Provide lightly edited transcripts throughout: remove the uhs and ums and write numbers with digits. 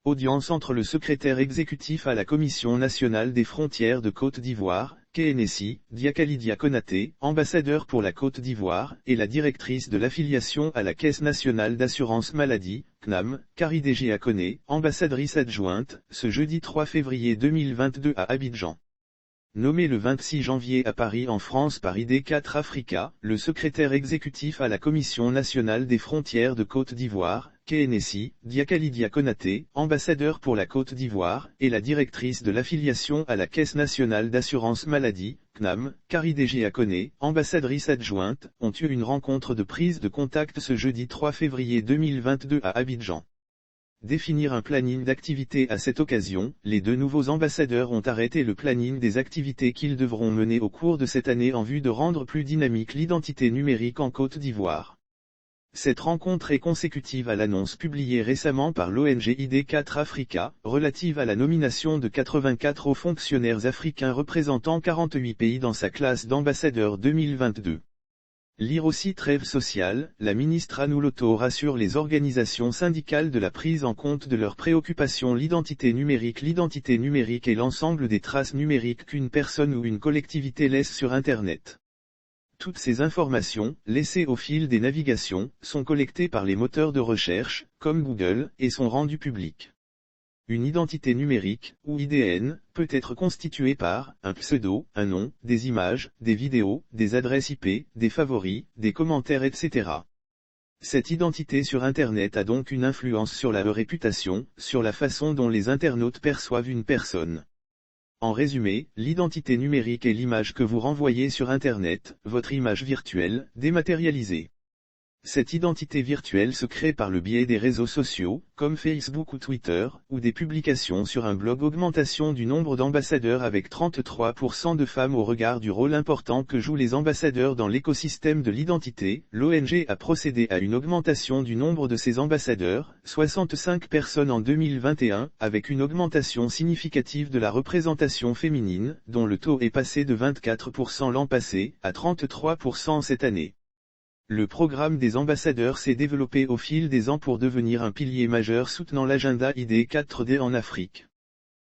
Audience entre le secrétaire exécutif à la Commission nationale des frontières de Côte d'Ivoire, KNSI, Diakalidia Konaté, ambassadeur pour la Côte d'Ivoire, et la directrice de l'affiliation à la Caisse nationale d'assurance maladie, CNAM, Karidéji Akone, ambassadrice adjointe, ce jeudi 3 février 2022 à Abidjan. Nommé le 26 janvier à Paris en France par ID4 Africa, le secrétaire exécutif à la Commission nationale des frontières de Côte d'Ivoire, KNSI, Diakalidia Konaté, ambassadeur pour la Côte d'Ivoire, et la directrice de l'affiliation à la Caisse nationale d'assurance maladie, CNAM, Karidéji Akone, ambassadrice adjointe, ont eu une rencontre de prise de contact ce jeudi 3 février 2022 à Abidjan. Définir un planning d'activité à cette occasion, les deux nouveaux ambassadeurs ont arrêté le planning des activités qu'ils devront mener au cours de cette année en vue de rendre plus dynamique l'identité numérique en Côte d'Ivoire. Cette rencontre est consécutive à l'annonce publiée récemment par l'ONG ID4 Africa, relative à la nomination de 84 hauts fonctionnaires africains représentant 48 pays dans sa classe d'ambassadeur 2022. Lire aussi trêve sociale, la ministre Anouloto rassure les organisations syndicales de la prise en compte de leurs préoccupations. L'identité numérique est l'ensemble des traces numériques qu'une personne ou une collectivité laisse sur Internet. Toutes ces informations, laissées au fil des navigations, sont collectées par les moteurs de recherche, comme Google, et sont rendues publiques. Une identité numérique, ou IDN, peut être constituée par un pseudo, un nom, des images, des vidéos, des adresses IP, des favoris, des commentaires, etc. Cette identité sur Internet a donc une influence sur la réputation, sur la façon dont les internautes perçoivent une personne. En résumé, l'identité numérique est l'image que vous renvoyez sur Internet, votre image virtuelle, dématérialisée. Cette identité virtuelle se crée par le biais des réseaux sociaux, comme Facebook ou Twitter, ou des publications sur un blog. Augmentation du nombre d'ambassadeurs avec 33% de femmes au regard du rôle important que jouent les ambassadeurs dans l'écosystème de l'identité. L'ONG a procédé à une augmentation du nombre de ses ambassadeurs, 65 personnes en 2021, avec une augmentation significative de la représentation féminine, dont le taux est passé de 24% l'an passé, à 33% cette année. Le programme des ambassadeurs s'est développé au fil des ans pour devenir un pilier majeur soutenant l'agenda ID4D en Afrique.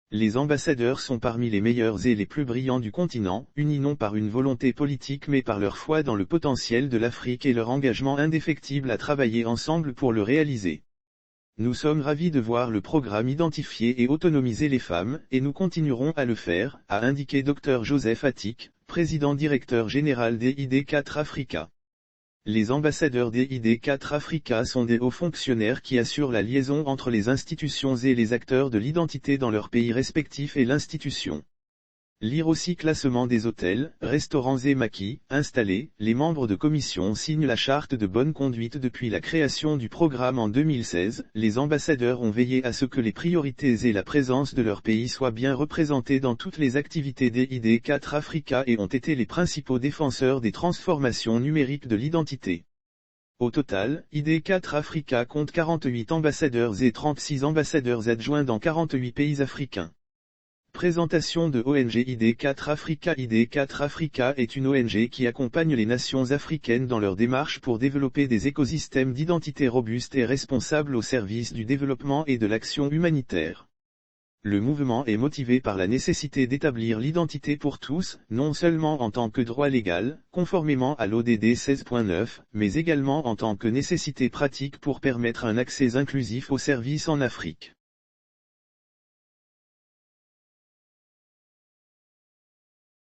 Les ambassadeurs sont parmi les meilleurs et les plus brillants du continent, unis non par une volonté politique mais par leur foi dans le potentiel de l'Afrique et leur engagement indéfectible à travailler ensemble pour le réaliser. Nous sommes ravis de voir le programme identifier et autonomiser les femmes, et nous continuerons à le faire, a indiqué Dr Joseph Attic, président directeur général des ID4 Africa. Les ambassadeurs des ID4 Africa sont des hauts fonctionnaires qui assurent la liaison entre les institutions et les acteurs de l'identité dans leurs pays respectifs et l'institution. Lire aussi classement des hôtels, restaurants et maquis, installés. Les membres de commission signent la charte de bonne conduite depuis la création du programme en 2016. Les ambassadeurs ont veillé à ce que les priorités et la présence de leur pays soient bien représentées dans toutes les activités des ID4 Africa et ont été les principaux défenseurs des transformations numériques de l'identité. Au total, ID4 Africa compte 48 ambassadeurs et 36 ambassadeurs adjoints dans 48 pays africains. Présentation de ONG ID4 Africa. ID4 Africa est une ONG qui accompagne les nations africaines dans leur démarche pour développer des écosystèmes d'identité robustes et responsables au service du développement et de l'action humanitaire. Le mouvement est motivé par la nécessité d'établir l'identité pour tous, non seulement en tant que droit légal, conformément à l'ODD 16.9, mais également en tant que nécessité pratique pour permettre un accès inclusif aux services en Afrique.